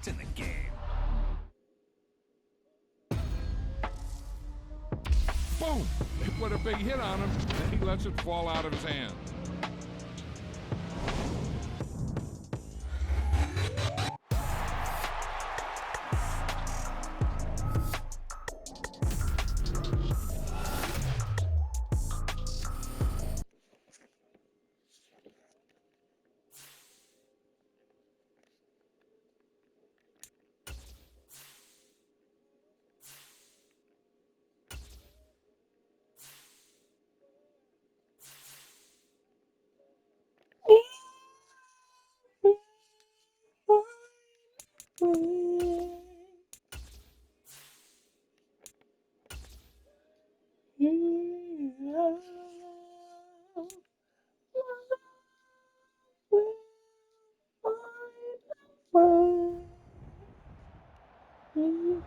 It's in the game. Boom! It put a big hit on him, and he lets it fall out of his hand.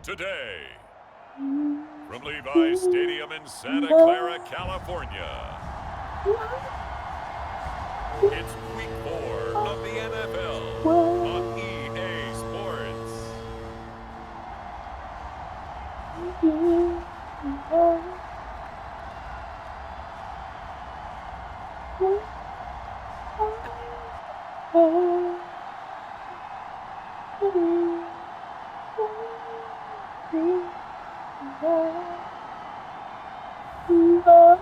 Today, from Levi's Stadium in Santa Clara, California, it's Week 4 of the NFL on EA Sports.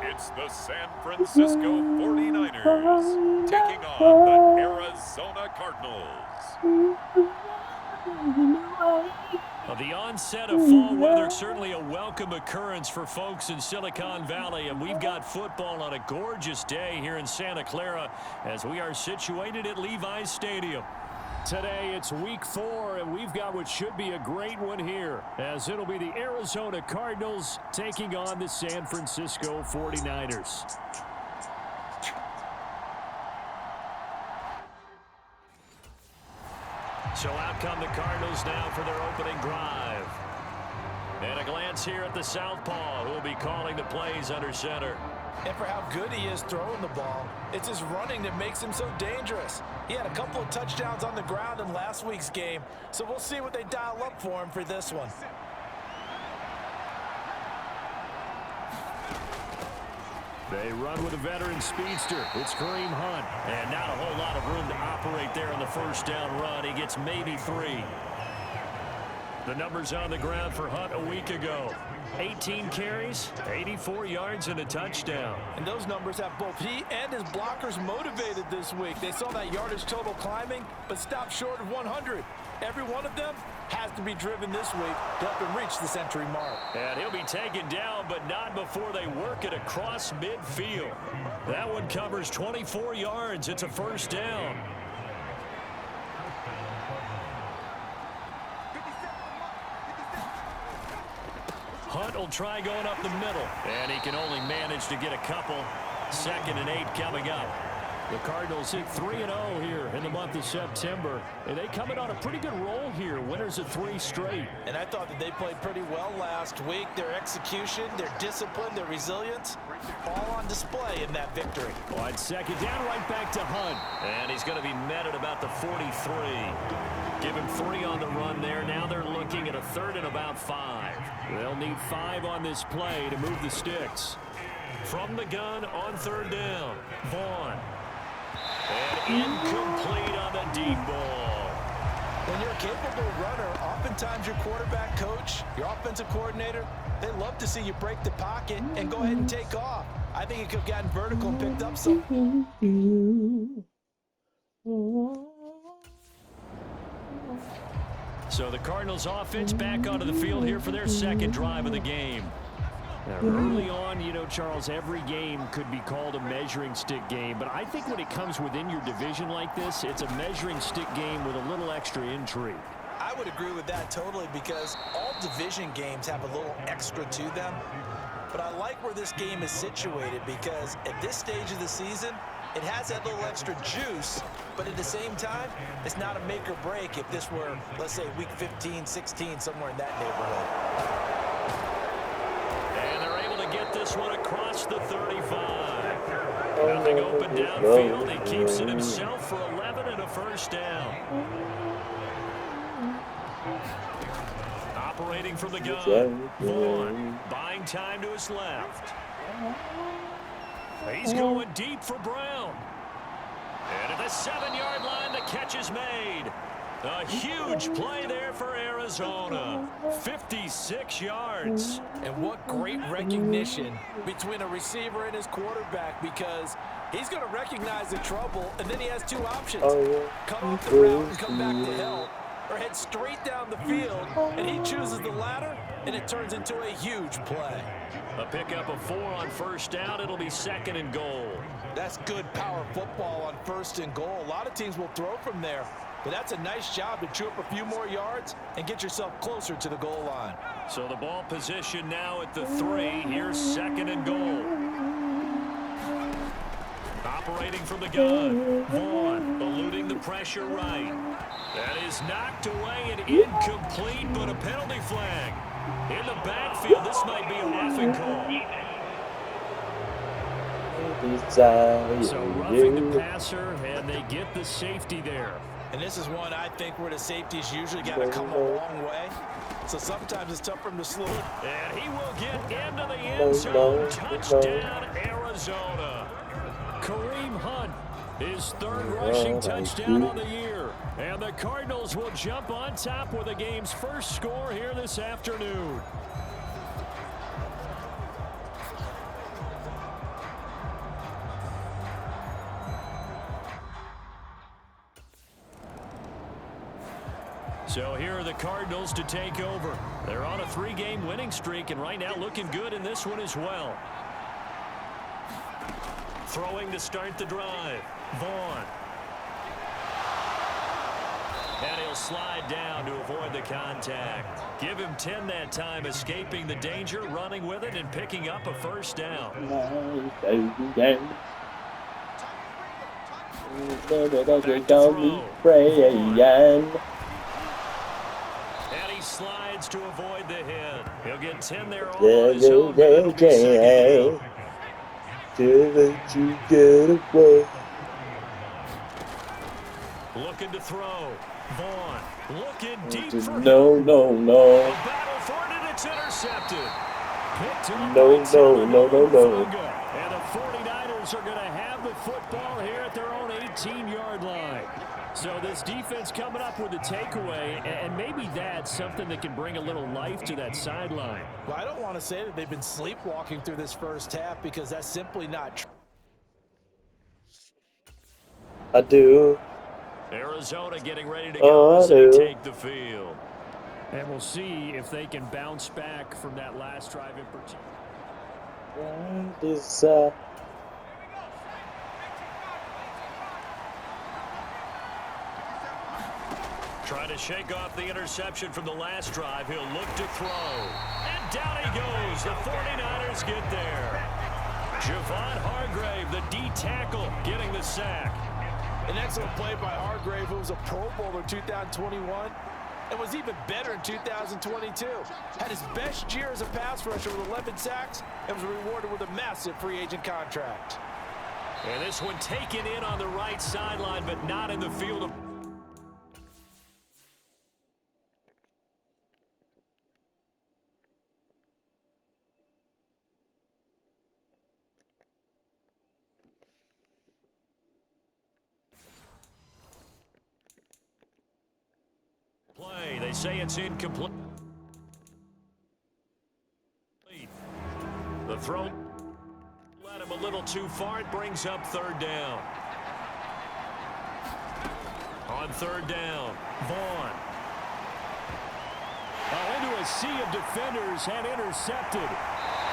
It's the San Francisco 49ers taking on the Arizona Cardinals. Well, the onset of fall weather, certainly a welcome occurrence for folks in Silicon Valley, and we've got football on a gorgeous day here in Santa Clara as we are situated at Levi's Stadium. Today, it's Week 4, and we've got what should be a great one here, as it'll be the Arizona Cardinals taking on the San Francisco 49ers. So out come the Cardinals now for their opening drive. And a glance here at the southpaw, who will be calling the plays under center. And for how good he is throwing the ball, it's his running that makes him so dangerous. He had a couple of touchdowns on the ground in last week's game, so we'll see what they dial up for him for this one. They run with a veteran speedster. It's Kareem Hunt. And not a whole lot of room to operate there on the first down run. He gets maybe 3. The numbers on the ground for Hunt a week ago. 18 carries, 84 yards, and a touchdown. And those numbers have both he and his blockers motivated this week. They saw that yardage total climbing, but stopped short of 100. Every one of them has to be driven this week to help him reach the century mark. And he'll be taken down, but not before they work it across midfield. That one covers 24 yards. It's a first down. Hunt will try going up the middle, and he can only manage to get a couple. 2nd and 8 coming up. The Cardinals hit 3-0 here in the month of September, and they come in on a pretty good roll here, winners of 3 straight. And I thought that they played pretty well last week. Their execution, their discipline, their resilience, all on display in that victory. On 2nd down, right back to Hunt. And he's going to be met at about the 43. Give him 3 on the run there. Now they're looking at a 3rd and about 5. They'll need 5 on this play to move the sticks. From the gun on 3rd down, Vaughn. And incomplete on the deep ball. When you're a capable runner, oftentimes your quarterback coach, your offensive coordinator, they love to see you break the pocket and go ahead and take off. I think it could have gotten vertical and picked up some. So the Cardinals offense back onto the field here for their 2nd drive of the game. Now, early on, you know, Charles, every game could be called a measuring stick game, but I think when it comes within your division like this, it's a measuring stick game with a little extra intrigue. I would agree with that totally, because all division games have a little extra to them. But I like where this game is situated, because at this stage of the season, it has that little extra juice, but at the same time, it's not a make or break if this were, let's say, week 15, 16, somewhere in that neighborhood. Get this one across the 35. Nothing open downfield. He keeps it himself for 11 and a first down. Operating from the gun, Vaughn, buying time to his left. He's going deep for Brown. And at the 7-yard line, the catch is made. A huge play there for Arizona. 56 yards. And what great recognition between a receiver and his quarterback, because he's going to recognize the trouble, and then he has two options. Come off the route and come back to help, or head straight down the field, and he chooses the latter, and it turns into a huge play. A pickup of 4 on first down. It'll be 2nd and goal. That's good power football on 1st and goal. A lot of teams will throw from there, but that's a nice job to chew up a few more yards and get yourself closer to the goal line. So the ball position now at the 3. Here's 2nd and goal. Operating from the gun, Vaughn eluding the pressure right. That is knocked away and incomplete, but a penalty flag. In the backfield, this might be a roughing call. So roughing the passer, and they get the safety there. And this is one I think where the safety's usually got to come a long way. So sometimes it's tough for him to slow it. And he will get into the end zone. Touchdown, Arizona. Kareem Hunt, his 3rd rushing touchdown on the year. And the Cardinals will jump on top with the game's first score here this afternoon. So here are the Cardinals to take over. They're on a 3-game winning streak, and right now looking good in this one as well. Throwing to start the drive, Vaughn. And he'll slide down to avoid the contact. Give him 10 that time, escaping the danger, running with it, and picking up a first down. And he slides to avoid the hit. He'll get 10 there all on his own. It'll be 2nd down. Didn't you get away? Looking to throw. Vaughn looking deep for No. a battle for it, and it's intercepted. Picked up No. And the 49ers are going to have the football here at their own 18-yard line. So this defense coming up with a takeaway, and maybe that's something that can bring a little life to that sideline. Well, I don't want to say that they've been sleepwalking through this first half, because that's simply not true. I do. Arizona getting ready to go as they take the field. And we'll see if they can bounce back from that last drive in particular. Trying to shake off the interception from the last drive. He'll look to throw. And down he goes. The 49ers get there. Javon Hargrave, the D tackle, getting the sack. An excellent play by Hargrave, who was a Pro Bowler in 2021 and was even better in 2022. Had his best year as a pass rusher with 11 sacks and was rewarded with a massive free agent contract. And this one taken in on the right sideline, but not in the field of play. They say it's incomplete. The throw led him a little too far. It brings up 3rd down. On 3rd down, Vaughn. Into a sea of defenders and intercepted.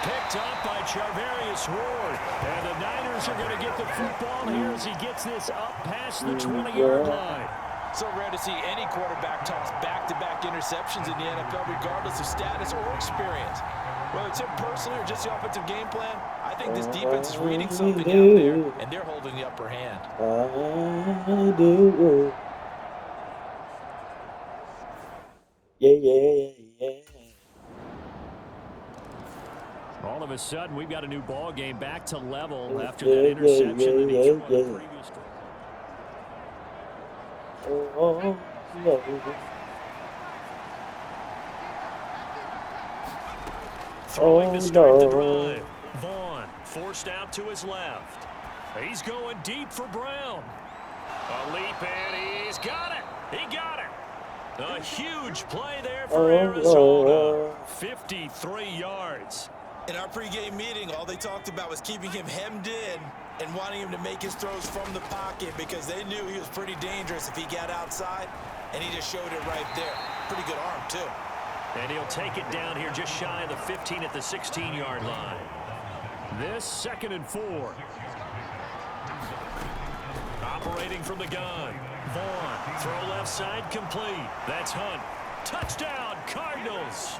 Picked up by Charvarius Ward. And the Niners are going to get the football here as he gets this up past the 20-yard line. So rare to see any quarterback toss back-to-back interceptions in the NFL, regardless of status or experience. Whether it's him personally or just the offensive game plan, I think this defense is reading something out there, and they're holding the upper hand. I do. Yeah. All of a sudden, we've got a new ball game back to level after that interception that he threw on the previous drive. throwing to Oh start the no. drive. Vaughn forced out to his left. He's going deep for Brown. A leap in. He's got it. He got it. A huge play there for Arizona. 53 yards. In our pregame meeting, all they talked about was keeping him hemmed in and wanting him to make his throws from the pocket because they knew he was pretty dangerous if he got outside, and he just showed it right there. Pretty good arm, too. And he'll take it down here just shy of the 15 at the 16-yard line. This 2nd and 4. Operating from the gun. Vaughn, throw left side complete. That's Hunt. Touchdown, Cardinals.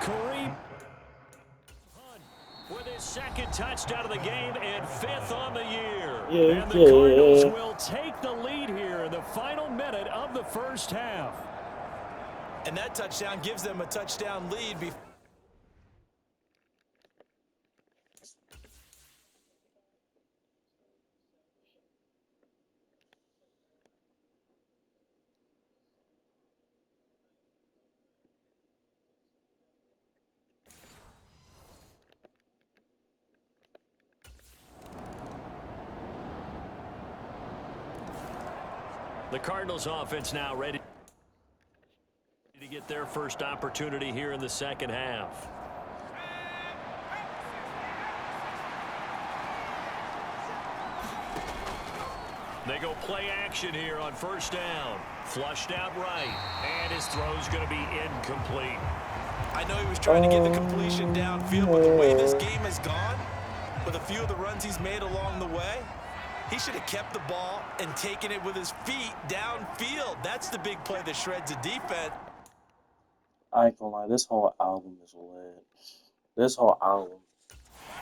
Kareem Hunt with his 2nd touchdown of the game and 5th on the year. Yeah, and the Cardinals will take the lead here in the final minute of the first half. And that touchdown gives them a touchdown lead before. The Cardinals offense now ready to get their first opportunity here in the second half. They go play action here on first down. Flushed out right. And his throw's going to be incomplete. I know he was trying to get the completion downfield, but the way this game has gone, with a few of the runs he's made along the way, he should have kept the ball and taken it with his feet downfield. That's the big play that shreds a defense. I ain't gonna lie, this whole album is lit. This whole album.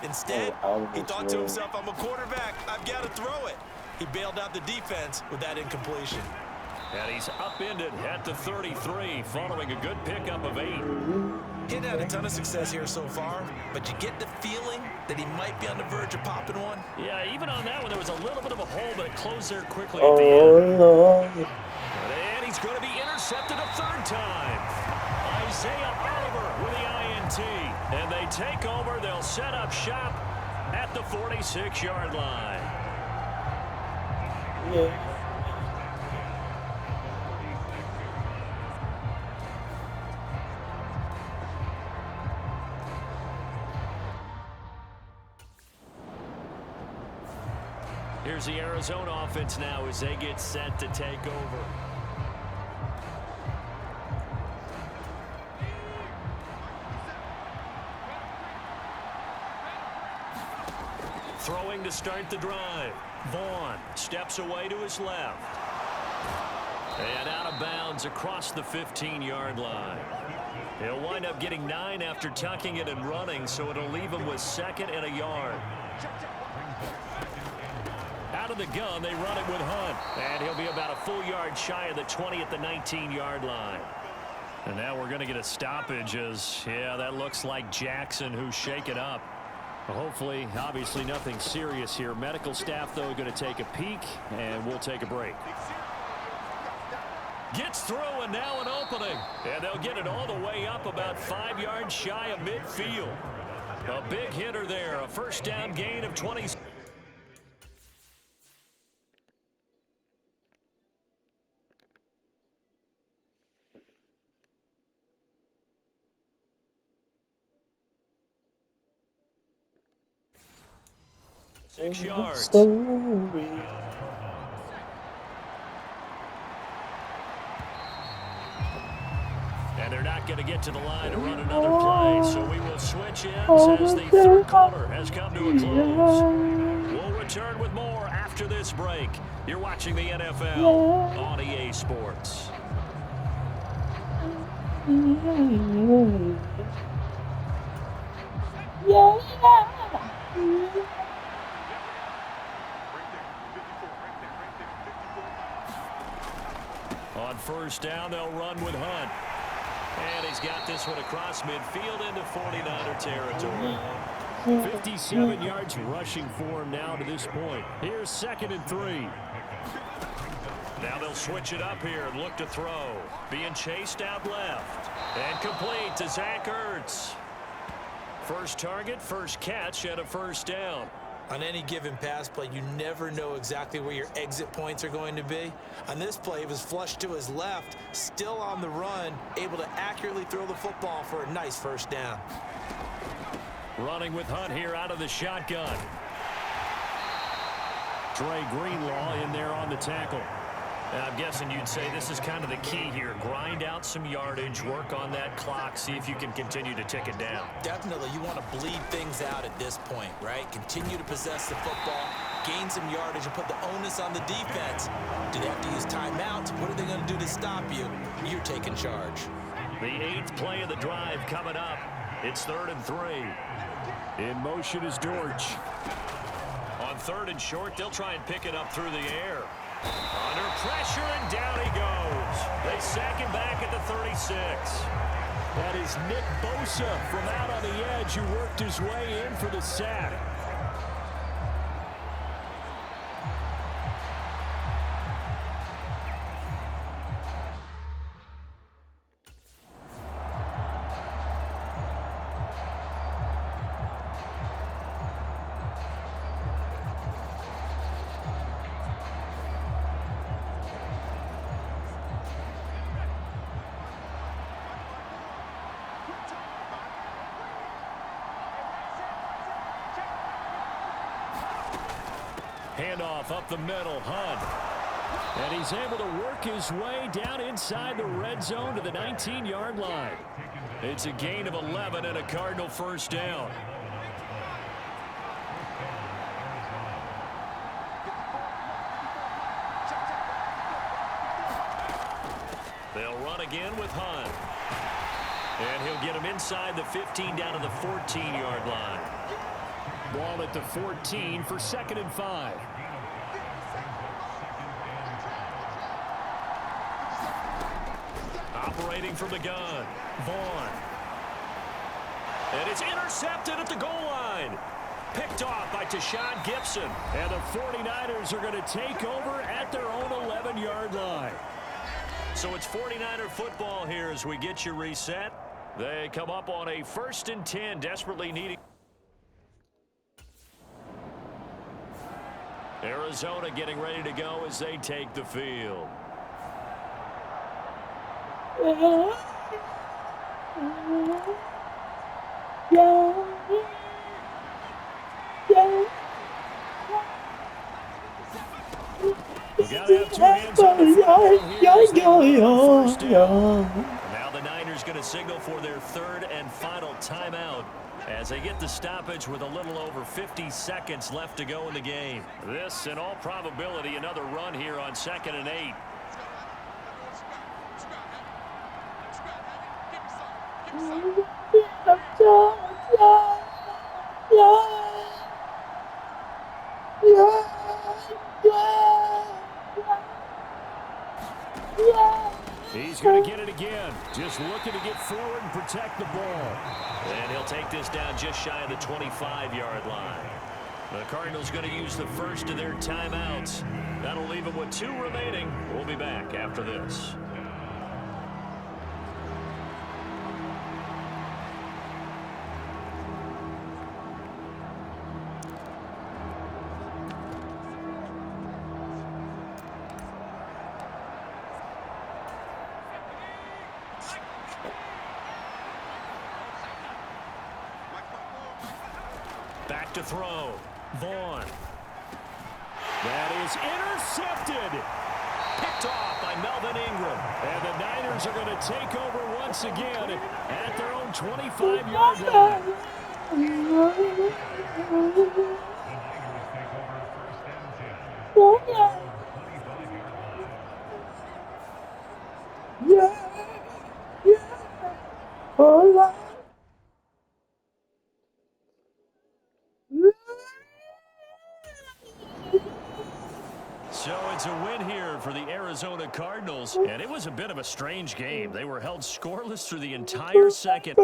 Instead, he thought to himself, I'm a quarterback. I've got to throw it. He bailed out the defense with that incompletion. And he's upended at the 33 following a good pickup of 8. He hadn't had a ton of success here so far, but you get the feeling that he might be on the verge of popping one. Yeah, even on that one, there was a little bit of a hole, but it closed there quickly at the end. Lord. And he's going to be intercepted a 3rd time. Isaiah Oliver with the INT. And they take over. They'll set up shop at the 46-yard line. Yeah. Here's the Arizona offense now as they get set to take over. Throwing to start the drive. Vaughn steps away to his left. And out of bounds across the 15-yard line. He'll wind up getting 9 after tucking it and running, so it'll leave him with 2nd and a yard. Out of the gun, they run it with Hunt. And he'll be about a full yard shy of the 20 at the 19-yard line. And now we're going to get a stoppage as, yeah, that looks like Jackson who's shaken up. Well, hopefully, obviously nothing serious here. Medical staff, though, going to take a peek, and we'll take a break. Gets through, and now an opening. And they'll get it all the way up about 5 yards shy of midfield. A big hitter there, a first down gain of 20. Six yards. Story. And they're not going to get to the line to run another play, so we will switch ends as the 3rd quarter has come to a close. We'll return with more after this break. You're watching the NFL on EA Sports. On first down, they'll run with Hunt. And he's got this one across midfield into 49er territory. 57 yards rushing for him now to this point. Here's 2nd and 3. Now they'll switch it up here and look to throw. Being chased out left. And complete to Zach Ertz. First target, first catch, and a first down. On any given pass play, you never know exactly where your exit points are going to be. On this play, it was flushed to his left, still on the run, able to accurately throw the football for a nice first down. Running with Hunt here out of the shotgun. Dre Greenlaw in there on the tackle. And I'm guessing you'd say this is kind of the key here. Grind out some yardage, work on that clock, see if you can continue to tick it down. Definitely, you want to bleed things out at this point, right? Continue to possess the football, gain some yardage, and put the onus on the defense. Do they have to use timeouts? What are they going to do to stop you? You're taking charge. The 8th play of the drive coming up. It's 3rd and 3. In motion is Dortch. On 3rd and short, they'll try and pick it up through the air. Under pressure, and down he goes. They sack him back at the 36. That is Nick Bosa from out on the edge who worked his way in for the sack. Handoff up the middle, Hunt. And he's able to work his way down inside the red zone to the 19-yard line. It's a gain of 11 and a Cardinal first down. They'll run again with Hunt. And he'll get him inside the 15 down to the 14-yard line. Ball at the 14 for 2nd and 5. Operating from the gun, Vaughn. And it's intercepted at the goal line. Picked off by Tashawn Gibson. And the 49ers are going to take over at their own 11-yard line. So it's 49er football here as we get you reset. They come up on a 1st and 10, desperately needing. Arizona getting ready to go as they take the field. You gotta have 2 hands on the football here. Now the Niners going to signal for their 3rd and final timeout as they get the stoppage with a little over 50 seconds left to go in the game. This, in all probability, another run here on 2nd and 8. He's going to get it again. Just looking to get forward and protect the ball. And he'll take this down just shy of the 25-yard line. The Cardinals going to use the first of their timeouts. That'll leave them with 2 remaining. We'll be back after this. Back to throw. Vaughn. That is intercepted. Picked off by Melvin Ingram. And the Niners are going to take over once again at their own 25-yard line. So it's a win here for the Arizona Cardinals, and it was a bit of a strange game. They were held scoreless through the entire second.